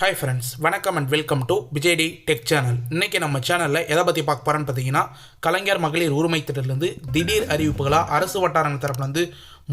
Hi friends, வணக்கம் and welcome to விஜய்டி tech channel. இன்றைக்கி நம்ம சேனலில் எதை பற்றி பார்க்க போகிறோன்னு பார்த்தீங்கன்னா, கலைஞர் மகளிர் உரிமை திட்டத்திலேருந்து திடீர் அறிவிப்புகளாக அரசு வட்டாரங்கள் தரப்புலேருந்து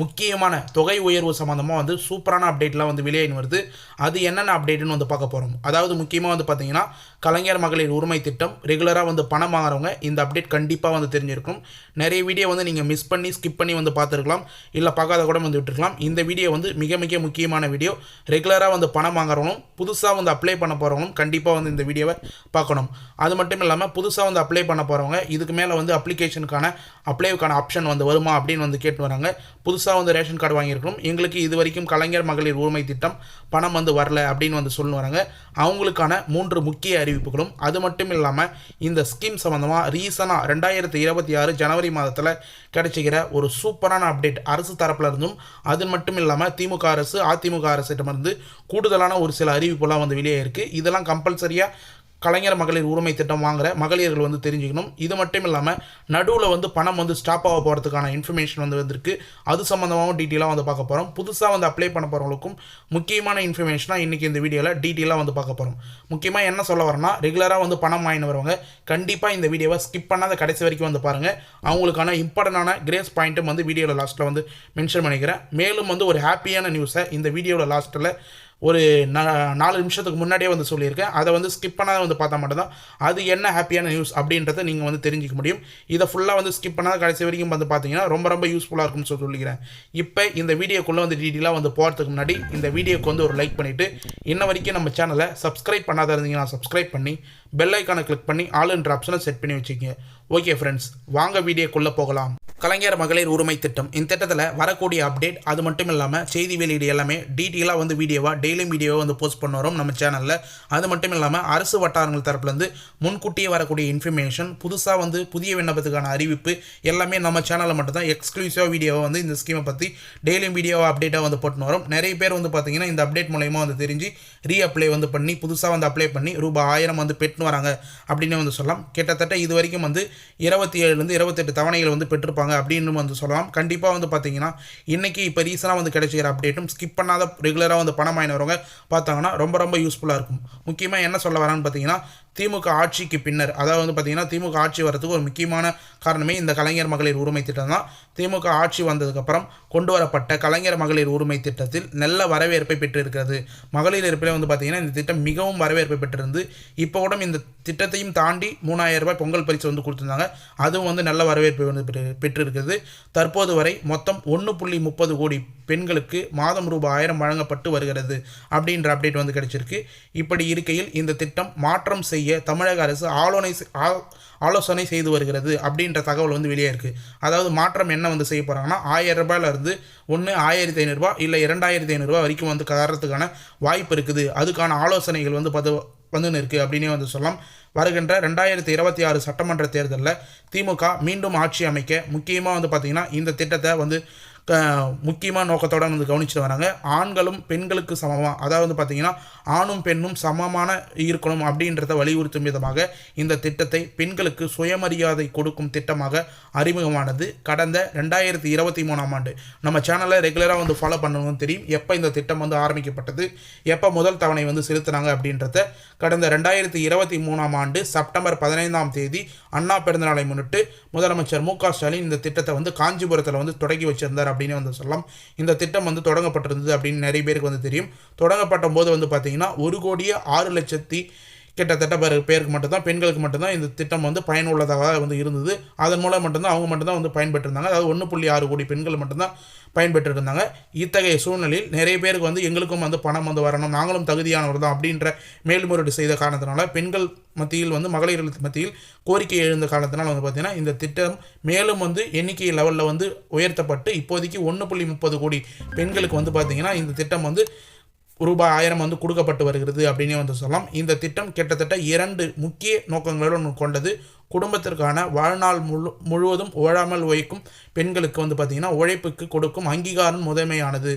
முக்கியமான தொகை உயர்வு சம்மந்தமாக சூப்பரான அப்டேட்லாம் வெளியாகி வருது. அது என்னென்ன அப்டேட்டுன்னு பார்க்க போகிறோம். அதாவது முக்கியமாக பார்த்தீங்கன்னா, கலைஞர் மகளிர் உரிமை திட்டம் ரெகுலராக பணம் வாங்குறவங்க இந்த அப்டேட் கண்டிப்பாக தெரிஞ்சிருக்கும். நிறைய வீடியோ நீங்கள் மிஸ் பண்ணி ஸ்கிப் பண்ணி பார்த்துருக்கலாம், இல்லை பார்க்காத கூட விட்டுருக்கலாம். இந்த வீடியோ மிக மிக முக்கியமான வீடியோ. ரெகுலராக பணம் வாங்குறவங்களும் புதுசாக அப்ளை பண்ண போகிறவங்களும் கண்டிப்பாக இந்த வீடியோவை பார்க்கணும். அது மட்டும் இல்லாமல் புதுசாக அப்ளை பண்ண போகிறவங்க இதுக்கு மேலே அப்ளிகேஷனுக்கான அப்ளைக்கான ஆப்ஷன் வருமா அப்படின்னு கேட்டு வராங்க. புதுசாக ரேஷன் கார்டு வாங்கியிருக்கணும், எங்களுக்கு இது வரைக்கும் கலைஞர் மகளிர் உரிமை திட்டம் பணம் வரல அப்படின்னு சொல்லி வராங்க. அவங்களுக்கான 3 முக்கிய அறிவிப்புகளும், அது மட்டும் இல்லாமல் இந்த ஸ்கீம் சம்மந்தமாக ரீசனாக 2026 ஜனவரி மாதத்தில் கிடைச்சிக்கிற ஒரு சூப்பரான அப்டேட் அரசு தரப்பில் இருந்தும், அது மட்டும் இல்லாமல் திமுக அரசு அதிமுக அரசிடமிருந்து கூடுதலான ஒரு சில அறிவிப்புலாம் வெளியே இருக்குது. இதெல்லாம் கம்பல்சரியாக கலைஞர் மகளிர் உரிமை திட்டம் வாங்குற மகளிர்கள் தெரிஞ்சுக்கணும். இது மட்டும் இல்லாமல் நடுவில் பணம் ஸ்டாப் ஆக போகிறதுக்கான இன்ஃபர்மேஷன் வந்திருக்கு. அது சம்மந்தமாகவும் டீட்டெயிலாக பார்க்க போகிறோம். புதுசாக அப்ளை பண்ண போகிறவங்களுக்கும் முக்கியமான இன்ஃபர்மேஷனாக இன்றைக்கி இந்த வீடியோவில் டீட்டெயிலாக பார்க்க போகிறோம். முக்கியமாக என்ன சொல்ல வரேன்னா, ரெகுலராக பணம் வாங்கிட்டு வரவங்க கண்டிப்பாக இந்த வீடியோவை ஸ்கிப் பண்ணாத கடைசி வரைக்கும் பாருங்கள். அவங்களுக்கான இம்பார்ட்டண்டான கிரேஸ் பாயிண்ட்டும் வீடியோவில் லாஸ்ட்டில் மென்ஷன் பண்ணிக்கிறேன். மேலும் ஒரு ஹாப்பியான நியூஸை இந்த வீடியோவில் லாஸ்ட்டில் ஒரு 4 நிமிஷத்துக்கு முன்னாடியே சொல்லியிருக்கேன். அதை ஸ்கிப் பண்ணாத பார்த்தா மட்டும்தான் அது என்ன ஹாப்பியான நியூஸ் அப்படின்றத நீங்கள் தெரிஞ்சிக்க முடியும். இதை ஃபுல்லாக ஸ்கிப் பண்ணாத கடைசி வரைக்கும் பார்த்தீங்கன்னா ரொம்ப யூஸ்ஃபுல்லாக இருக்கும்னு சொல்லிக்கிறேன். இப்போ இந்த வீடியோக்குள்ளே டீட்டெயிலாக போகிறதுக்கு முன்னாடி இந்த வீடியோக்கு ஒரு லைக் பண்ணிவிட்டு, இன்ன வரைக்கும் நம்ம சேனலை சப்ஸ்கிரைப் பண்ணாத இருந்தீங்கன்னா சப்ஸ்கிரைப் பண்ணி பெல் ஐக்கானை கிளிக் பண்ணி ஆல்ன்ற ஆப்ஷனை செட் பண்ணி வச்சுக்கோங்க. ஓகே ஃப்ரெண்ட்ஸ், வாங்க வீடியோக்குள்ளே போகலாம். கலைஞர் மகளிர் உரிமை திட்டம், இந்த திட்டத்தில் வரக்கூடிய அப்டேட், அது மட்டும் இல்லாமல் செய்தி வெளியீடு எல்லாமே டீட்டெயிலாக வீடியோவாக டெய்லியும் வீடியோவை போஸ்ட் பண்ண வரோம் நம்ம சேனலில். அது மட்டும் இல்லாமல் அரசு வட்டாரங்கள் தரப்புலேருந்து முன்கூட்டியே வரக்கூடிய இன்ஃபர்மேஷன், புதுசாக புதிய விண்ணப்பத்துக்கான அறிவிப்பு எல்லாமே நம்ம சேனலில் மட்டும்தான் எக்ஸ்க்ளூசிவாக வீடியோவை இந்த ஸ்கீமை பற்றி டெய்லியும் வீடியோவாக அப்டேட்டாக போட்டுன்னு வரோம். நிறைய பேர் பார்த்தீங்கன்னா இந்த அப்டேட் மூலயமா தெரிஞ்சு ரீஅப்ளை பண்ணி புதுசாக அப்ளை பண்ணி ரூபாய் 1000 பெற்றுன்னு வராங்க அப்படின்னு சொல்லலாம். கிட்டத்தட்ட இது வரைக்கும் 27 28 தவணைகள் பெற்றிருப்பாங்க அப்படின்னு சொல்லலாம். கண்டிப்பாக பார்த்தீங்கன்னா இன்றைக்கி இப்போ ரீசனாக கிடைச்சிக்கிற அப்டேட்டும் ஸ்கிப் பண்ணாத ரெகுலராக பணம் வாங்கினவங்க பார்த்தாங்கன்னா ரொம்ப யூஸ்ஃபுல்லாக இருக்கும். முக்கியமாக என்ன சொல்ல வரான்னு பார்த்தீங்கன்னா, திமுக ஆட்சிக்கு பின்னர், அதாவது பார்த்தீங்கன்னா திமுக ஆட்சி வரதுக்கு ஒரு முக்கியமான காரணமே இந்த கலைஞர் மகளிர் உரிமை திட்டம் தான். திமுக ஆட்சி வந்ததுக்கப்புறம் கொண்டு வரப்பட்ட கலைஞர் மகளிர் உரிமை திட்டத்தில் நல்ல வரவேற்பை பெற்றிருக்கிறது. மகளிர் இருப்பிலே பார்த்தீங்கன்னா இந்த திட்டம் மிகவும் வரவேற்பை பெற்றிருந்து, இப்போ கூட இந்த திட்டத்தையும் தாண்டி 3000 ரூபாய் பொங்கல் பரிசு கொடுத்துருந்தாங்க. அதுவும் நல்ல வரவேற்பை பெற்றிருக்கிறது. தற்போது வரை மொத்தம் 1.30 கோடி பெண்களுக்கு மாதம் ரூபாய் 1000 வழங்கப்பட்டு வருகிறது அப்படின்ற அப்டேட் கிடைச்சிருக்கு. இப்படி இருக்கையில் இந்த திட்டம் மாற்றம் செய்ய தமிழக அரசு ஆலோசனை செய்து வருகிறது அப்படின்ற தகவல் வெளியே இருக்குது. அதாவது மாற்றம் என்ன செய்ய போகிறாங்கன்னா, 1000 ரூபாயிலிருந்து ஒன்று 1500 ரூபாய் இல்லை 2500 ரூபாய் வரைக்கும் தரத்துக்கான வாய்ப்பு இருக்குது. அதுக்கான ஆலோசனைகள் இருக்குது அப்படின்னே சொல்லலாம். வருகின்ற 2026 சட்டமன்ற தேர்தலில் திமுக மீண்டும் ஆட்சி அமைக்க முக்கியமாக பார்த்தீங்கன்னா இந்த திட்டத்தை முக்கியமான நோக்கத்தோடு கவனிச்சுட்டு வராங்க. ஆண்களும் பெண்களுக்கு சமமாக, அதாவது பார்த்தீங்கன்னா ஆணும் பெண்ணும் சமமான இருக்கணும் அப்படின்றத வலியுறுத்தும் விதமாக இந்த திட்டத்தை பெண்களுக்கு சுயமரியாதை கொடுக்கும் திட்டமாக அறிமுகமானது. கடந்த 2023ஆம் ஆண்டு நம்ம சேனலை ரெகுலராக ஃபாலோ பண்ணணும்னு தெரியும். எப்போ இந்த திட்டம் ஆரம்பிக்கப்பட்டது, எப்போ முதல் தவணை செலுத்தினாங்க அப்படின்றத கடந்த 2023ஆம் ஆண்டு செப்டம்பர் 15ஆம் தேதி அண்ணா பிறந்தநாளை முன்னிட்டு முதலமைச்சர் மு.க. ஸ்டாலின் இந்த திட்டத்தை காஞ்சிபுரத்தில் தொடங்கி வச்சிருந்தார் அப்படின்னு சொல்லலாம். இந்த திட்டம் தொடங்கப்பட்டிருந்தது அப்படின்னு நிறைய பேருக்கு தெரியும். தொடங்கப்பட்ட போது பார்த்தீங்கன்னா 1,06,00,000 கிட்டத்தட்ட பேருக்கு மட்டும்தான், பெண்களுக்கு மட்டும்தான் இந்த திட்டம் பயனுள்ளதாக இருந்தது. அதன் மூலம் மட்டும்தான் அவங்க மட்டும்தான் பயன்பெற்றிருந்தாங்க. அதாவது 1.6 கோடி பெண்கள் மட்டும்தான் பயன்பெற்று இருந்தாங்க. இத்தகைய சூழ்நிலையில் நிறைய பேருக்கு எங்களுக்கும் பணம் வரணும், நாங்களும் தகுதியானவர் தான் அப்படின்ற மேல்முறையீடு செய்த காரணத்தினால பெண்கள் மத்தியில் மகளிர்கள் மத்தியில் கோரிக்கை எழுந்த காரணத்தினால் பார்த்தீங்கன்னா இந்த திட்டம் மேலும் எண்ணிக்கை லெவலில் உயர்த்தப்பட்டு இப்போதைக்கு 1.30 கோடி பெண்களுக்கு பார்த்தீங்கன்னா இந்த திட்டம் ரூபாய் 1000 கொடுக்கப்பட்டு வருகிறது அப்படின்னே சொல்லலாம். இந்த திட்டம் கிட்டத்தட்ட 2 முக்கிய நோக்கங்களுடன் கொண்டது. குடும்பத்திற்கான வாழ்நாள் முழுவதும் உழாமல் உழைக்கும் பெண்களுக்கு பார்த்தீங்கன்னா உழைப்புக்கு கொடுக்கும் அங்கீகாரம் முதன்மையானது.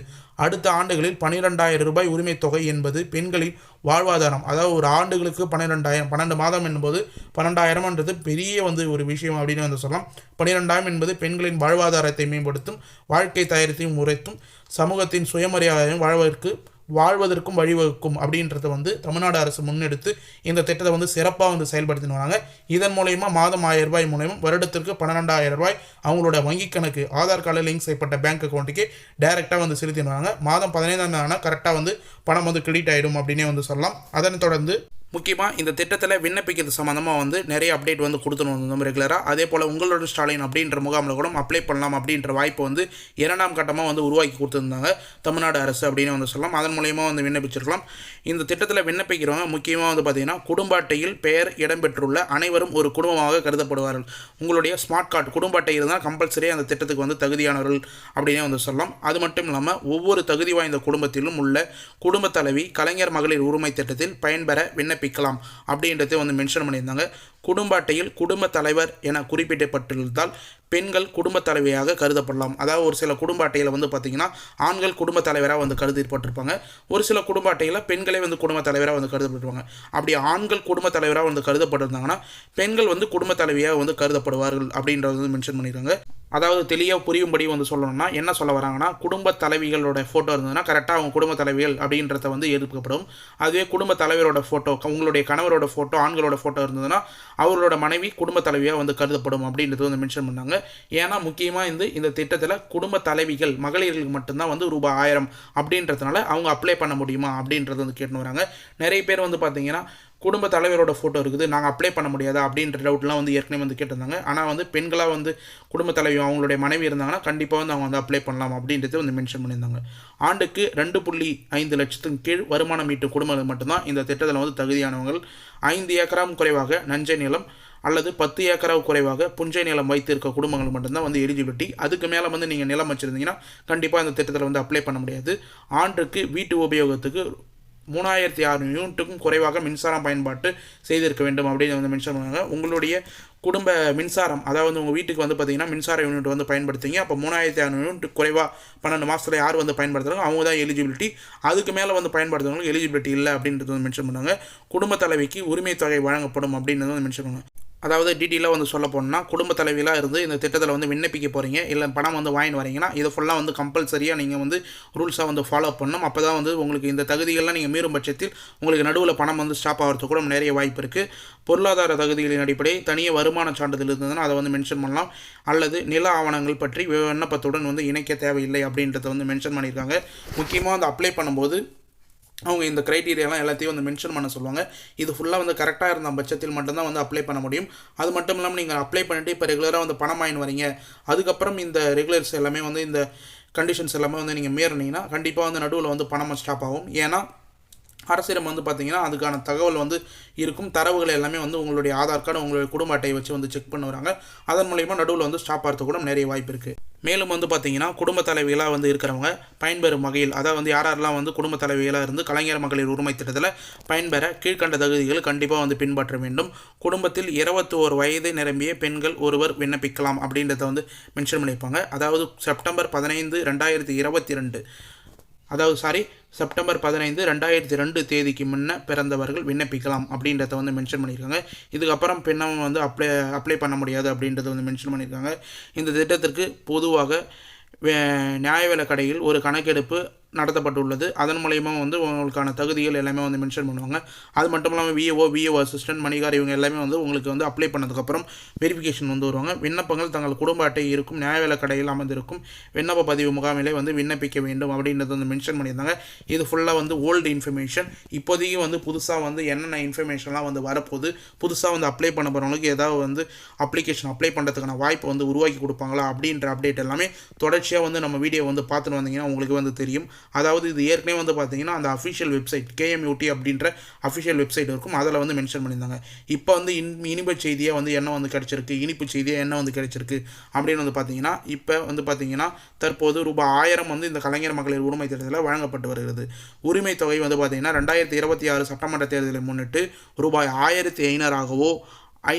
அடுத்த ஆண்டுகளில் 12,000 ரூபாய் உரிமை தொகை என்பது பெண்களின் வாழ்வாதாரம், அதாவது ஒரு ஆண்டுகளுக்கு 12,000, 12 மாதம் என்பது 12,000ன்றது பெரிய ஒரு விஷயம் அப்படின்னு சொல்லலாம். 12,000 என்பது பெண்களின் வாழ்வாதாரத்தை மேம்படுத்தும், வாழ்க்கை தயாரித்தையும் உரைத்தும், சமூகத்தின் சுயமரியாதையும் வாழ்வதற்கு வாழ்வதற்கும் வழிவகுக்கும் அப்படின்றத வந்து தமிழ்நாடு அரசு முன்னெடுத்து இந்த திட்டத்தை வந்து சிறப்பாக வந்து செயல்படுத்தின்னு வராங்க. இதன் மூலயமா மாதம் 1000 ரூபாய் மூலயமா வருடத்திற்கு 12,000 ரூபாய் அவங்களோட வங்கி கணக்கு ஆதார் கார்டில் லிங்க் செய்யப்பட்ட பேங்க் அக்கௌண்ட்டுக்கு டைரெக்டாக வந்து செலுத்தின்னு வராங்க. மாதம் 15ஆம் நாள் கரெக்டாக வந்து பணம் வந்து கிரெடிட் ஆகிடும் அப்படின்னே வந்து சொல்லலாம். அதனைத் தொடர்ந்து முக்கியமாக இந்த திட்டத்தில் விண்ணப்பிக்கிறது சம்மந்தமாக வந்து நிறைய அப்டேட் வந்து கொடுத்துன்னு வந்தோம் ரெகுலராக. அதே போல் உங்களோட ஸ்டாலின் அப்படின்ற முகாமில் கூட அப்ளை பண்ணலாம் அப்படின்ற வாய்ப்பு வந்து 2ஆம் கட்டமாக வந்து உருவாக்கி கொடுத்துருந்தாங்க தமிழ்நாடு அரசு அப்படின்னு வந்து சொல்லலாம். அதன் மூலயமா வந்து விண்ணப்பிச்சிருக்கலாம். இந்த திட்டத்தில் விண்ணப்பிக்கிறவங்க முக்கியமாக வந்து பார்த்திங்கன்னா குடும்ப அட்டையில் பெயர் இடம்பெற்றுள்ள அனைவரும் ஒரு குடும்பமாக கருதப்படுவார்கள். உங்களுடைய ஸ்மார்ட் கார்டு குடும்ப அட்டை இருந்தால் கம்பல்சரி அந்த திட்டத்துக்கு வந்து தகுதியானவர்கள் அப்படின்னே வந்து சொல்லலாம். அது மட்டும் இல்லாமல் ஒவ்வொரு தகுதி வாய்ந்த குடும்பத்திலும் உள்ள குடும்ப தலைவி கலைஞர் மகளிர் உரிமை திட்டத்தில் பயன்பெற விண்ணப்பிக்கலாம் அப்படின்றத வந்து மென்ஷன் பண்ணியிருந்தாங்க. குடும்ப அட்டையில் குடும்ப தலைவர் என குறிப்பிடப்பட்டிருந்தால் பெண்கள் குடும்ப தலைவியாக கருதப்படலாம். அதாவது ஒரு சில குடும்ப அட்டையில் வந்து பார்த்திங்கன்னா ஆண்கள் குடும்ப தலைவராக வந்து கருதப்பட்டிருப்பாங்க. ஒரு சில குடும்ப அட்டையில் பெண்களே வந்து குடும்ப தலைவராக வந்து கருதப்பட்டிருப்பாங்க. அப்படி ஆண்கள் குடும்ப தலைவராக வந்து கருதப்பட்டிருந்தாங்கன்னா பெண்கள் வந்து குடும்ப தலைவியாக வந்து கருதப்படுவார்கள் அப்படின்றத வந்து மென்ஷன் பண்ணியிருக்காங்க. அதாவது தெளிவாக புரியும்படி வந்து சொல்லணும்னா என்ன சொல்ல வராங்கன்னா, குடும்ப தலைவிகளோட ஃபோட்டோ இருந்ததுன்னா கரெக்டாக அவங்க குடும்ப தலைவிகள் அப்படின்றத வந்து எடுக்கப்படும். அதுவே குடும்ப தலைவரோட ஃபோட்டோ உங்களுடைய கணவரோட ஃபோட்டோ ஆண்களோட ஃபோட்டோ இருந்ததுன்னா அவரோட மனைவி குடும்ப தலைவியாக வந்து கருதப்படும் அப்படின்றது வந்து மென்ஷன் பண்ணாங்க. ஏன்னா முக்கியமாக இந்த திட்டத்தில் குடும்ப தலைவிகள் மகளிர்களுக்கு மட்டும்தான் வந்து ரூபாய் 1000 அப்படின்றதுனால அவங்க அப்ளை பண்ண முடியுமா அப்படின்றது வந்து கேட்டுன்னு வராங்க. நிறைய பேர் வந்து பார்த்தீங்கன்னா குடும்ப தலைவரோட ஃபோட்டோ இருக்குது நாங்கள் அப்ளை பண்ண முடியாதா அப்படின்ற டவுட்லாம் வந்து ஏற்கனவே வந்து கேட்டிருந்தாங்க. ஆனால் வந்து பெண்களாக வந்து குடும்ப தலைவி அவங்களுடைய மனைவி இருந்தாங்கன்னா கண்டிப்பாக வந்து அவங்க வந்து அப்ளை பண்ணலாம் அப்படின்றது வந்து மென்ஷன் பண்ணியிருந்தாங்க. ஆண்டுக்கு 2.5 லட்சத்தின் கீழ் வருமானம் ஈட்டும் குடும்பங்கள் மட்டும்தான் இந்த திட்டத்தில் வந்து தகுதியானவர்கள். 5 ஏக்கராவும் குறைவாக நஞ்சை நிலம் அல்லது 10 ஏக்கராவு குறைவாக புஞ்சை நிலம் வைத்திருக்க குடும்பங்கள் மட்டும்தான் வந்து எலிஜிபிலிட்டி. அதுக்கு மேலே வந்து நீங்கள் நிலம் வச்சுருந்தீங்கன்னா கண்டிப்பாக இந்த திட்டத்தில் வந்து அப்ளை பண்ண முடியாது. ஆண்டுக்கு வீட்டு உபயோகத்துக்கு 3600 யூனிட்டுக்கும் குறைவாக மின்சாரம் பயன்பாட்டு செய்திருக்க வேண்டும் அப்படின்னு வந்து மென்ஷன் பண்ணாங்க. உங்களுடைய குடும்ப மின்சாரம் அதாவது உங்கள் வீட்டுக்கு வந்து பார்த்திங்கன்னா மின்சார யூனிட் வந்து பயன்படுத்திங்க. அப்போ 3600 யூனிட் குறைவாக 12 மாதத்தில் யார் வந்து பயன்படுத்துகிறாங்க அவங்க தான் எலிஜிபிலிட்டி. அதுக்கு மேலே வந்து பயன்படுத்துறவங்களுக்கு எலிஜிபிலிட்டி இல்லை அப்படின்றது வந்து மென்ஷன் பண்ணாங்க. குடும்ப தலைவிக்கு உரிமை தொகை வழங்கப்படும் அப்படின்றது வந்து மென்ஷன் பண்ணாங்க. அதாவது டீட்டெயிலாக வந்து சொல்ல போனால் குடும்ப தலைவியெலாம் இருந்து இந்த திட்டத்தில் வந்து விண்ணப்பிக்க போகிறீங்க இல்லை பணம் வந்து வாங்கிட்டு வரீங்கன்னா இதை ஃபுல்லாக வந்து கம்பல்சரியாக நீங்கள் வந்து ரூல்ஸாக வந்து ஃபாலோ பண்ணணும். அப்போ தான் வந்து உங்களுக்கு இந்த தகுதிகள்லாம் நீங்கள் மீறும் பட்சத்தில் உங்களுக்கு நடுவில் பணம் வந்து ஸ்டாப் ஆகிறதுக்கு கூட நிறைய வாய்ப்பு இருக்குது. பொருளாதார தகுதிகளின் அடிப்படை தனியாக வருமான சான்றிதழ் இருந்ததுன்னா அதை வந்து மென்ஷன் பண்ணலாம். அல்லது நில ஆவணங்கள் பற்றி விண்ணப்பத்துடன் வந்து இணைக்க தேவையில்லை அப்படின்றத வந்து மென்ஷன் பண்ணியிருக்காங்க. முக்கியமாக வந்து அப்ளை பண்ணும்போது அவங்க இந்த க்ரைட்டீரியாலாம் எல்லாத்தையும் வந்து மென்ஷன் பண்ண சொல்லுவாங்க. இது ஃபுல்லாக வந்து கரெக்டாக இருந்த பட்சத்தில் மட்டும்தான் வந்து அப்ளை பண்ண முடியும். அது மட்டும் இல்லாமல் நீங்கள் அப்ளை பண்ணிவிட்டு இப்போ ரெகுலராக வந்து பணம் வாங்கி வரீங்க அதுக்கப்புறம் இந்த ரெகுலர்ஸ் எல்லாமே வந்து இந்த கண்டிஷன்ஸ் எல்லாமே வந்து நீங்கள் மீறினீங்கன்னா கண்டிப்பாக வந்து நடுவில் வந்து பணம் ஸ்டாப் ஆகும். ஏன்னா அரசிடம் வந்து பார்த்திங்கன்னா அதுக்கான தகவல் வந்து இருக்கும். தரவுகள் எல்லாமே வந்து உங்களுடைய ஆதார் கார்டு உங்களுடைய குடும்ப அட்டையை வச்சு வந்து செக் பண்ணுறாங்க. அதன் மூலயமா நடுவில் வந்து ஸ்டாப் ஆகிறது கூட நிறைய வாய்ப்பு இருக்குது. மேலும் வந்து பார்த்திங்கன்னா குடும்ப தலைவிகளாக வந்து இருக்கிறவங்க பயன்பெறும் வகையில் அதாவது வந்து யாரெல்லாம் வந்து குடும்ப தலைவிகளாக இருந்து கலைஞர் மகளிர் உரிமை திட்டத்தில் பயன்பெற கீழ்கண்ட தகுதிகள் கண்டிப்பாக வந்து பின்பற்ற வேண்டும். குடும்பத்தில் 21 வயது நிரம்பிய பெண்கள் ஒருவர் விண்ணப்பிக்கலாம் அப்படின்றத வந்து மென்ஷன் பண்ணியிருப்பாங்க. அதாவது செப்டம்பர் 15, 2022 செப்டம்பர் 15, 2002 தேதிக்கு முன்னே பிறந்தவர்கள் விண்ணப்பிக்கலாம் அப்படின்றத வந்து மென்ஷன் பண்ணியிருக்காங்க. இதுக்கப்புறம் பெண்ணவங்க வந்து அப்ளை பண்ண முடியாது அப்படின்றத வந்து மென்ஷன் பண்ணியிருக்காங்க. இந்த திட்டத்திற்கு பொதுவாக நியாய விலை கடையில் ஒரு கணக்கெடுப்பு நடத்தப்பட்டுள்ளது. அதன் மூலயமா வந்து உங்களுக்கான தகுதிகள் எல்லாமே வந்து மென்ஷன் பண்ணுவாங்க. அது மட்டும் இல்லாமல் விஓ அசிஸ்டன்ட் மணிகார் இவங்க எல்லாமே வந்து உங்களுக்கு வந்து அப்ளை பண்ணதுக்கப்புறம் வெரிஃபிகேஷன் வந்து வருவாங்க. விண்ணப்பங்கள் தங்கள் குடும்ப அட்டை இருக்கும் நியாய விலை கடையில் அமர்ந்திருக்கும் விண்ணப்ப பதிவு முகாமிலே வந்து விண்ணப்பிக்க வேண்டும் அப்படின்றது வந்து மென்ஷன் பண்ணியிருந்தாங்க. இது ஃபுல்லாக வந்து ஓல்டு இன்ஃபர்மேஷன். இப்போதைக்கு வந்து புதுசாக வந்து என்னென்ன இன்ஃபர்மேஷன்லாம் வந்து வரப்போகுது புதுசாக வந்து அப்ளை பண்ண போகிறவங்களுக்கு ஏதாவது வந்து அப்ளிகேஷன் அப்ளை பண்ணுறதுக்கான வாய்ப்பு வந்து உருவாக்கி கொடுப்பாங்களா அப்படின்ற அப்டேட் எல்லாமே தொடர்ச்சியாக வந்து நம்ம வீடியோ வந்து பார்த்துட்டு வந்தீங்கன்னா உங்களுக்கு வந்து தெரியும். அதாவது இது ஏற்கனவே வந்து பார்த்தீங்கன்னா அந்த அஃபிஷியல் வெப்சைட் KMUT அப்படின்ற அஃபிஷியல் வெப்சைட் இருக்கும். அதில் வந்து மென்ஷன் பண்ணியிருந்தாங்க. இப்போ வந்து இனிப்பு செய்தியாக வந்து என்ன வந்து கிடைச்சிருக்கு இனிப்பு செய்தியாக என்ன வந்து கிடைச்சிருக்கு அப்படின்னு வந்து பார்த்தீங்கன்னா இப்போ வந்து பார்த்தீங்கன்னா தற்போது ரூபாய் 1000 வந்து இந்த கலைஞர் மகளிர் உரிமை திட்டத்தில் வழங்கப்பட்டு வருகிறது. உரிமை தொகை வந்து பார்த்தீங்கன்னா 2026 சட்டமன்ற தேர்தலை முன்னிட்டு ரூபாய் 1500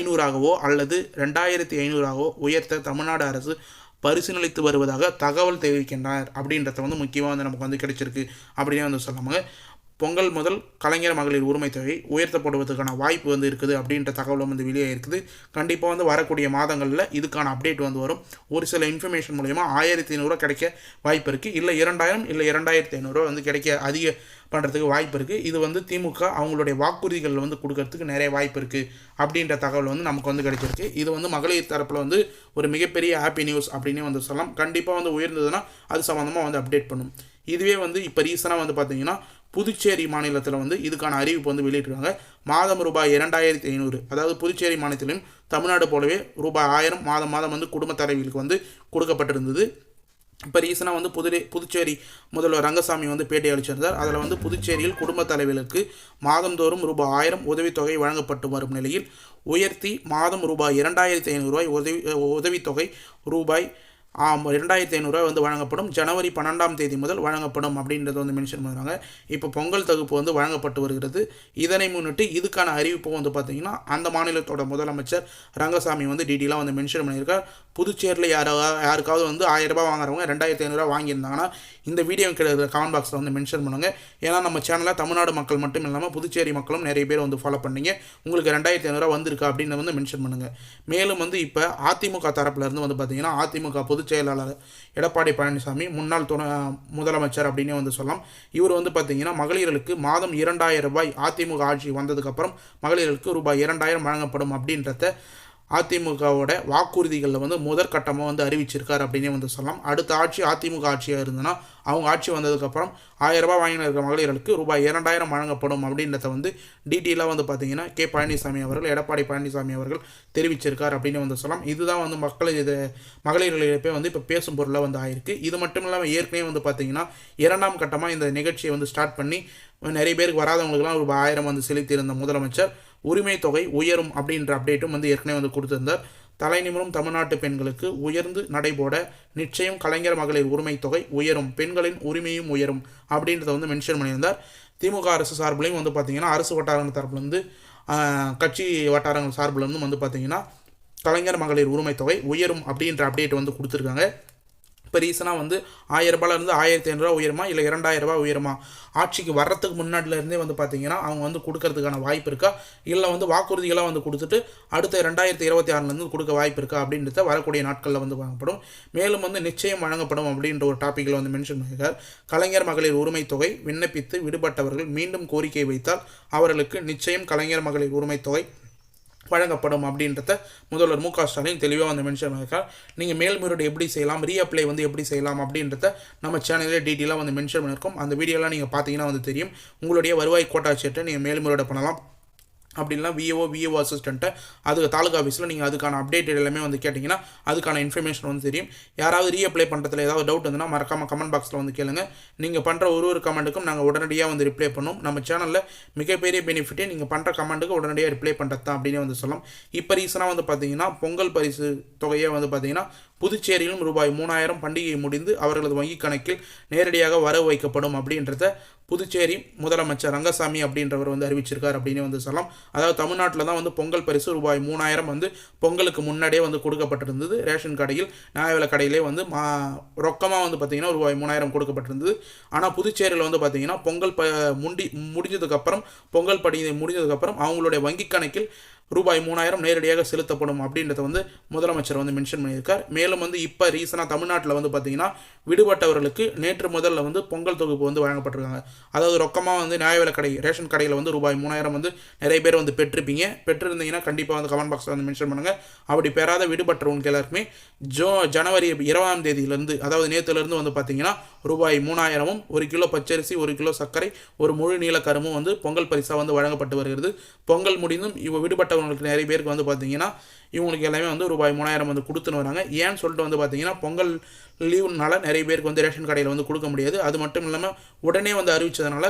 அல்லது 2500 உயர்த்த தமிழ்நாடு அரசு பரிசீலித்து வருவதாக தகவல் தெரிவிக்கின்றனர் அப்படின்றத வந்து முக்கியமாக வந்து நமக்கு வந்து கிடைச்சிருக்கு அப்படின்னே வந்து சொல்லாமல் பொங்கல் முதல் கலைஞர் மகளிர் உரிமை தொகை உயர்த்தப்படுவதற்கான வாய்ப்பு வந்து இருக்குது அப்படின்ற தகவலும் வந்து வெளியே இருக்குது. கண்டிப்பாக வந்து வரக்கூடிய மாதங்களில் இதுக்கான அப்டேட் வந்து வரும். ஒரு சில இன்ஃபர்மேஷன் மூலயமா 1500 கிடைக்க வாய்ப்பு இருக்குது, இல்லை 2000 இல்லை 2500 வந்து கிடைக்க அதிக பண்ணுறதுக்கு வாய்ப்பு இருக்குது. இது வந்து திமுக அவங்களுடைய வாக்குறுதிகள் வந்து கொடுக்கறதுக்கு நிறைய வாய்ப்பு இருக்குது அப்படின்ற தகவல் வந்து நமக்கு வந்து கிடைச்சிருக்கு. இது வந்து மகளிர் தரப்பில் வந்து ஒரு மிகப்பெரிய ஹாப்பி நியூஸ் அப்படின்னே வந்து சொல்லலாம். கண்டிப்பாக வந்து உயர்ந்ததுன்னா அது சம்மந்தமாக வந்து அப்டேட் பண்ணும். இதுவே வந்து இப்போ ரீசனாக வந்து பார்த்தீங்கன்னா புதுச்சேரி மாநிலத்தில் வந்து இதுக்கான அறிவிப்பு வந்து வெளியிட்டிருக்காங்க. மாதம் ரூபாய் 2500, அதாவது புதுச்சேரி மாநிலத்திலும் தமிழ்நாடு போலவே ரூபாய் 1000 மாதம் மாதம் வந்து குடும்ப தலைவிகளுக்கு வந்து கொடுக்கப்பட்டிருந்தது. இப்போ ரீசனாக வந்து புதுச்சேரி முதல்வர் ரங்கசாமி வந்து பேட்டி அளிச்சிருந்தார். அதில் வந்து புதுச்சேரியில் குடும்ப தலைவர்களுக்கு மாதந்தோறும் ரூபாய் 1000 உதவித்தொகை வழங்கப்பட்டு வரும் நிலையில் உயர்த்தி மாதம் ரூபாய் 2500 உதவித்தொகை ரூபாய் 2500 வந்து வழங்கப்படும். ஜனவரி 12 முதல் வழங்கப்படும் அப்படின்றத வந்து மென்ஷன் பண்ணுறாங்க. இப்போ பொங்கல் தொகுப்பு வந்து வழங்கப்பட்டு வருகிறது. இதனை முன்னிட்டு இதுக்கான அறிவிப்பு வந்து பார்த்திங்கன்னா அந்த மாநிலத்தோட முதலமைச்சர் ரங்கசாமி வந்து டீட்டெயிலாக வந்து மென்ஷன் பண்ணியிருக்கார். புதுச்சேரியில் யாருக்காவது வந்து 1000 ரூபாய் வாங்குறவங்க 2500 வாங்கியிருந்தாங்கன்னா இந்த வீடியோ கிடையாது கமெண்ட் பாக்ஸில் வந்து மென்ஷன் பண்ணுங்கள். ஏன்னா நம்ம சேனலில் தமிழ்நாடு மக்கள் மட்டும் இல்லாமல் புதுச்சேரி மக்களும் நிறைய பேர் வந்து ஃபாலோ பண்ணீங்க. உங்களுக்கு 2500 வந்திருக்கா அப்படின்னு வந்து மென்ஷன் பண்ணுங்கள். மேலும் வந்து இப்போ அதிமுக தரப்புலேருந்து வந்து பார்த்திங்கன்னா அதிமுக பொதுச் செயலாளர் எடப்பாடி பழனிசாமி முன்னாள் முதலமைச்சர் அப்படின்னே வந்து சொல்லலாம். இவர் வந்து பார்த்திங்கன்னா மகளிர்களுக்கு மாதம் 2000 ரூபாய் அதிமுக ஆட்சி வந்ததுக்கப்புறம் மகளிர்களுக்கு ரூபாய் 2000 வழங்கப்படும் அப்படின்றத அதிமுகவோட வாக்குறுதிகளில் வந்து முதற்கட்டமாக வந்து அறிவிச்சிருக்கார் அப்படின்னே வந்து சொல்லலாம். அடுத்த ஆட்சி அதிமுக ஆட்சியாக இருந்ததுன்னா அவங்க ஆட்சி வந்ததுக்கப்புறம் 1000 ரூபாய் வாங்கின இருக்கிற மகளிர்களுக்கு ரூபாய் 2000 வழங்கப்படும் அப்படின்றத வந்து டீட்டெயிலாக வந்து பார்த்திங்கன்னா பழனிசாமி அவர்கள் எடப்பாடி பழனிசாமி அவர்கள் தெரிவிச்சிருக்கார் அப்படின்னு வந்து சொல்லலாம். இதுதான் வந்து மகளிர்களிடையே வந்து இப்போ பேசும் பொருளாக வந்து ஆயிருக்கு. இது மட்டும் இல்லாமல் ஏற்கனவே வந்து பார்த்திங்கன்னா 2ஆம் கட்டமாக இந்த நிகழ்ச்சியை வந்து ஸ்டார்ட் பண்ணி நிறைய பேருக்கு வராதவங்களுக்குலாம் ரூபாய் 1000 வந்து செலுத்தியிருந்த முதலமைச்சர் உரிமை தொகை உயரும் அப்படின்ற அப்டேட்டும் வந்து ஏற்கனவே வந்து கொடுத்திருந்தார். தலைநிமிரும் தமிழ்நாட்டு பெண்களுக்கு உயர்ந்து நடைபோட நிச்சயம் கலைஞர் மகளிர் உரிமை தொகை உயரும், பெண்களின் உரிமையும் உயரும் அப்படின்றத வந்து மென்ஷன் பண்ணியிருந்தார். திமுக அரசு சார்பிலையும் வந்து பார்த்திங்கன்னா அரசு வட்டாரங்கள் தரப்புலேருந்து கட்சி வட்டாரங்கள் சார்பிலேருந்து வந்து பார்த்திங்கன்னா கலைஞர் மகளிர் உரிமை தொகை உயரும் அப்படின்ற அப்டேட் வந்து கொடுத்துருக்காங்க. இப்போ ரீசனாக வந்து 1000 ரூபாயிலேருந்து 1500 உயருமா இல்லை 2000 ரூபாய் உயருமா, ஆட்சிக்கு வர்றதுக்கு முன்னாடிலேருந்தே வந்து பார்த்திங்கன்னா அவங்க வந்து கொடுக்கறதுக்கான வாய்ப்பு இருக்கா, இல்லை வந்து வாக்குறுதிகளாக வந்து கொடுத்துட்டு அடுத்த 2026 கொடுக்க வாய்ப்பு இருக்கா அப்படின்றத வரக்கூடிய நாட்களில் வந்து வழங்கப்படும். மேலும் வந்து நிச்சயம் வழங்கப்படும் அப்படின்ற ஒரு டாப்பிக்கில் வந்து மென்ஷன் பண்ணியிருக்கார். கலைஞர் மகளிர் உரிமை தொகை விண்ணப்பித்து விடுபட்டவர்கள் மீண்டும் கோரிக்கை வைத்தால் அவர்களுக்கு நிச்சயம் கலைஞர் மகளிர் உரிமை தொகை வழங்கப்படும் அப்படின்றத முதல்வர் மு க ஸ்டாலின் தெளிவாக வந்து மென்ஷன் பண்ணியிருக்கார். நீங்கள் மேல்முறையீடு எப்படி செய்யலாம், ரீஅப்ளை வந்து எப்படி செய்யலாம் அப்படின்றத நம்ம சேனலில் டீட்டெயிலாக வந்து மென்ஷன் பண்ணியிருக்கோம். அந்த வீடியோலாம் நீங்கள் பார்த்தீங்கன்னா வந்து தெரியும். உங்களுடைய வருவாய் கோட்டாட்சியர்கிட்ட நீங்கள் மேல்முறையீடு பண்ணலாம். அப்படின்னா விஓ அசிஸ்டண்ட்டை அதுக்கு தாலுகா ஆஃபீஸில் நீங்கள் அதுக்கான அப்டேட் எல்லாமே வந்து கேட்டிங்கன்னா அதுக்கான இன்ஃபர்மேஷன் வந்து தெரியும். யாராவது ரீஅப்ளை பண்ணுறதுல ஏதாவது டவுட் இருந்ததுன்னா மறக்காமல் கமெண்ட் பாக்ஸில் வந்து கேளுங்க. நீங்கள் பண்ணுற ஒரு கமெண்ட்டுக்கும் நாங்கள் உடனடியாக வந்து ரிப்ளை பண்ணோம். நம்ம சேனலில் மிகப்பெரிய பெனிஃபிட்டே நீங்கள் பண்ணுற கமெண்ட்டுக்கு உடனடியாக ரிப்ளை பண்ணுறது தான் அப்படின்னு வந்து சொல்லலாம். இப்போ ரீசனாக வந்து பார்த்தீங்கன்னா பொங்கல் பரிசு தொகையை வந்து பார்த்தீங்கன்னா புதுச்சேரியிலும் ரூபாய் 3000 பண்டிகை முடிந்து அவர்களது வங்கி கணக்கில் நேரடியாக வரவு வைக்கப்படும் அப்படின்றத புதுச்சேரி முதலமைச்சர் ரங்கசாமி அப்படின்றவர் வந்து அறிவிச்சிருக்கார் அப்படின்னு வந்து சொல்லலாம். அதாவது தமிழ்நாட்டில் தான் வந்து பொங்கல் பரிசு ரூபாய் 3000 வந்து பொங்கலுக்கு முன்னாடியே வந்து கொடுக்கப்பட்டிருந்தது. ரேஷன் கடையில் நியாயவிலை கடையிலே வந்து ரொக்கமாக வந்து பார்த்திங்கன்னா ரூபாய் 3000 கொடுக்கப்பட்டிருந்தது. ஆனால் புதுச்சேரியில் வந்து பார்த்திங்கன்னா பொங்கல் முடிஞ்சதுக்கப்புறம் பொங்கல் பண்டிகை முடிஞ்சதுக்கப்புறம் அவங்களுடைய வங்கி கணக்கில் ரூபாய் 3000 நேரடியாக செலுத்தப்படும் அப்படின்றத வந்து முதலமைச்சர் வந்து மென்ஷன் பண்ணியிருக்கார். மேலும் வந்து இப்போ ரீசனாக தமிழ்நாட்டில் வந்து பார்த்திங்கன்னா விடுபட்டவர்களுக்கு நேற்று முதல்ல வந்து பொங்கல் தொகுப்பு வந்து வழங்கப்பட்டிருக்காங்க. அதாவது ரொக்கமாக வந்து நியாயவிலை கடை ரேஷன் கடையில் வந்து ரூபாய் 3000 வந்து நிறைய பேர் வந்து பெற்றிருந்தீங்கன்னா கண்டிப்பாக வந்து கமெண்ட் பாக்ஸில் வந்து மென்ஷன் பண்ணுங்கள். அப்படி பெறாத விடுபட்டவங்களுக்கு எல்லாருக்குமே ஜனவரி 20 அதாவது நேற்றுலேருந்து வந்து பார்த்திங்கன்னா ரூபாய் 3000 1 கிலோ பச்சரிசி 1 கிலோ சர்க்கரை ஒரு முழு நீல கரும்பும் வந்து பொங்கல் பரிசாக வந்து வழங்கப்பட்டு வருகிறது. பொங்கல் முடிந்தும் விடுபட்டவங்களுக்கு நிறைய பேருக்கு வந்து பார்த்திங்கன்னா இவங்களுக்கு எல்லாமே வந்து ரூபாய் 3000 வந்து கொடுத்துன்னு வராங்க. ஏன்னு சொல்லிட்டு வந்து பார்த்திங்கன்னா பொங்கல் லீவுனால நிறைய பேருக்கு வந்து ரேஷன் கடையில் வந்து கொடுக்க முடியாது. அது மட்டும் இல்லாமல் உடனே வந்து அறிவித்ததுனால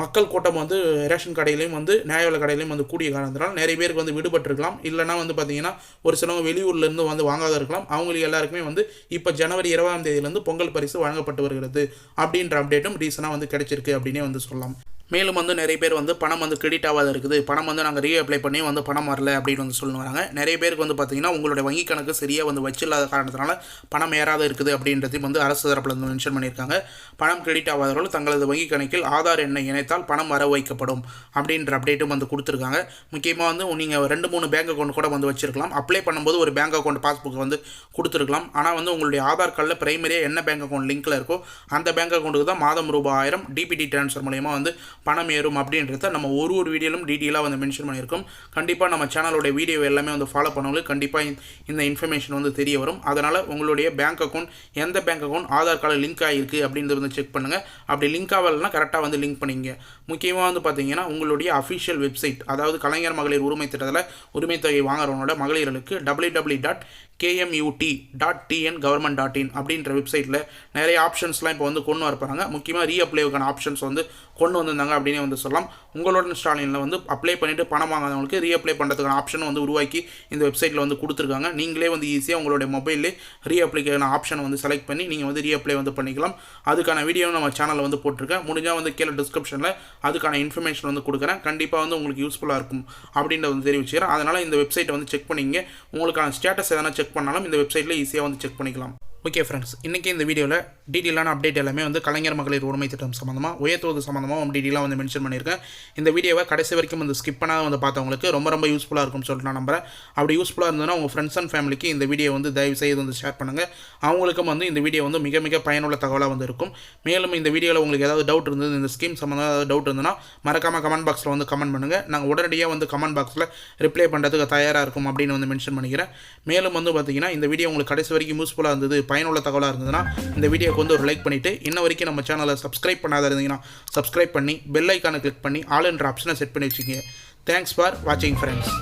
மக்கள் கூட்டம் வந்து ரேஷன் கடையிலையும் வந்து நியாயவிலை கடையிலையும் வந்து கூடிய காரணத்தினால நிறைய பேருக்கு வந்து விடுபட்டிருக்கலாம். இல்லைனா வந்து பார்த்திங்கன்னா ஒரு சிலவங்க வெளியூர்லேருந்து வந்து வாங்காத இருக்கலாம். அவங்களுக்கு எல்லாருக்குமே வந்து இப்போ ஜனவரி 20 பொங்கல் பரிசு வழங்கப்பட்டு வருகிறது அப்படின்ற அப்டேட்டும் ரீசனாக வந்து கிடைச்சிருக்கு அப்படின்னே வந்து சொல்லலாம். மேலும் வந்து நிறைய பேர் வந்து பணம் வந்து கிரெடிட் ஆகாத இருக்குது, பணம் வந்து நாங்கள் ரீஅப்ளை பண்ணி வந்து பணம் வரல அப்படின்னு வந்து சொல்லுவாங்க. நிறைய பேருக்கு வந்து பார்த்திங்கன்னா உங்களுடைய வங்கி கணக்கு சரியாக வந்து வச்சில்லாத காரணத்தினால பணம் ஏறாத இருக்குது அப்படின்றதையும் வந்து அரசு தரப்பில் வந்து மென்ஷன் பண்ணியிருக்காங்க. பணம் கிரெடிட் ஆகாதவர்கள் தங்களது வங்கி கணக்கில் ஆதார் எண்ணை இணைத்தால் பணம் வர வைக்கப்படும் அப்படின்ற அப்டேட்டும் வந்து கொடுத்துருக்காங்க. முக்கியமாக வந்து நீங்கள் 2-3 பேங்க் அக்கௌண்ட் கூட வந்து வச்சிருக்கலாம். அப்ளை பண்ணும்போது ஒரு பேங்க் அக்கௌண்ட் பாஸ்புக் வந்து கொடுத்துருக்கலாம். ஆனால் வந்து உங்களுடைய ஆதார் கார்டில் பிரைமரியாக என்ன பேங்க் அக்கௌண்ட் லிங்க்கில் இருக்கோ அந்த பேங்க் அக்கௌண்ட்டுக்கு தான் மாதம் ₹1000 டிபிடி ட்ரான்ஸ்ஃபர் மூலமாக வந்து பணம் ஏறும் அப்படின்றத நம்ம ஒரு வீடியோலும் டீட்டெயிலாக வந்து மென்ஷன் பண்ணியிருக்கோம். கண்டிப்பாக நம்ம சேனலோட வீடியோ எல்லாமே வந்து ஃபாலோ பண்ணவங்களுக்கு கண்டிப்பாக இந்த இன்ஃபர்மேஷன் வந்து தெரிய வரும். அதனால் உங்களுடைய பேங்க் அக்கௌண்ட் எந்த bank account Aadhaar card link ஆகிருக்கு அப்படின்றத வந்து செக் பண்ணுங்கள். அப்படி லிங்க் ஆகலைன்னா கரெக்டாக வந்து லிங்க் பண்ணிங்க. முக்கியமாக வந்து பார்த்தீங்கன்னா உங்களுடைய அஃபிஷியல் வெப்சைட், அதாவது கலைஞர் மகளிர் உரிமை திட்டத்தில் உரிமை தொகை வாங்குறவனோட மகளிர்களுக்கு www.kmut.tngovernment.in அப்படின்ற வெப்சைட்டில் நிறைய ஆப்ஷன்ஸ்லாம் இப்போ வந்து கொண்டு வரப்போகிறாங்க. முக்கியமாக ரீஅப்ளைக்கான ஆப்ஷன்ஸ் வந்து கொண்டு வந்திருந்தாங்க அப்படின்னு வந்து சொல்லலாம். உங்களோட ஸ்டாலினில் வந்து அப்ளை பண்ணிவிட்டு பணம் வாங்காதவங்களுக்கு ரீஅப்ளை பண்ணுறதுக்கான ஆப்ஷன் வந்து உருவாக்கி இந்த வெப்சைட்டில் வந்து கொடுத்துருக்காங்க. நீங்களே வந்து ஈஸியாக உங்களுடைய மொபைல்லே ரீஅப்ளைக்கான ஆப்ஷனை வந்து செலக்ட் பண்ணி நீங்கள் வந்து ரீஅப்ளை வந்து பண்ணிக்கலாம். அதுக்கான வீடியோ நம்ம சேனலில் வந்து போட்டிருக்கேன். முடிஞ்சால் வந்து கீழே டிஸ்கிரிப்ஷனில் அதுக்கான இன்ஃபர்மேஷன் வந்து கொடுக்குறேன். கண்டிப்பாக வந்து உங்களுக்கு யூஸ்ஃபுல்லாக இருக்கும் அப்படின்றத வந்து தெரிவிச்சுக்கிறேன். அதனால் இந்த வெப்சைட்டை வந்து செக் பண்ணிங்க. உங்களுக்கான ஸ்டேட்டஸ் எதனா செக் பண்ணாலும் இந்த வெப்சைட்டில் ஈஸியாக வந்து செக் பண்ணிக்கலாம். ஓகே ஃப்ரெண்ட்ஸ், இன்றைக்கி இந்த வீடியோவில் டீட்டெயிலான அப்டேட் எல்லாமே வந்து கலைஞர் மகளிர் உரிமை திட்டம் சம்மந்தமாக உயர்த்துவது சம்மந்தமாக டீட்டெயிலாக வந்து மென்ஷன் பண்ணியிருக்கேன். இந்த வீடியோவை கடைசி வரைக்கும் வந்து ஸ்கிப் பண்ணாத வந்து பார்த்தவங்களுக்கு ரொம்ப யூஸ்ஃபுல்லாக இருக்கும்னு சொல்லிட்டு நான் நம்புறேன். அப்படி யூஸ்ஃபுல்லாக இருந்ததுன்னா உங்கள் ஃப்ரெண்ட்ஸ் அண்ட் ஃபேமிலிக்கு இந்த வீடியோ வந்து தயவு செய்து வந்து ஷேர் பண்ணுங்கள். அவங்களுக்கும் வந்து இந்த வீடியோ வந்து மிக பயனுள்ள தகவலாக வந்து இருக்கும். மேலும் இந்த வீடியோவில் உங்களுக்கு ஏதாவது டவுட் இருந்தது, இந்த ஸ்கீம் சம்மந்தமாக ஏதாவது டவுட் இருந்ததுன்னா மறக்காமல் கமெண்ட் பாக்ஸில் வந்து கமெண்ட் பண்ணுங்கள். நாங்கள் உடனடியாக வந்து கமெண்ட் பாக்ஸில் ரிப்ளை பண்ணுறதுக்கு தயாராக இருக்கும் அப்படின்னு வந்து மென்ஷன் பண்ணிக்கிறேன். மேலும் வந்து பார்த்தீங்கன்னா இந்த வீடியோ உங்களுக்கு கடைசி வரைக்கும் யூஸ்ஃபுல்லாக இருந்தது, பயனுள்ள தகவலாக இருந்தது, இந்த வீடியோக்கு வந்து ஒரு லைக் பண்ணிட்டு இன்ன வரைக்கும் நம்ம சேனலை சப்ஸ்கிரைப் பண்ணாத இருந்தீங்கன்னா சப்ஸ்கிரைப் பண்ணி பெல் ஐக்கானை கிளிக் பண்ணி ஆல் என்ற ஆப்ஷனை செட் பண்ணி வச்சுக்கோங்க. தேங்க்ஸ் ஃபார் வாட்சிங் ஃப்ரெண்ட்ஸ்.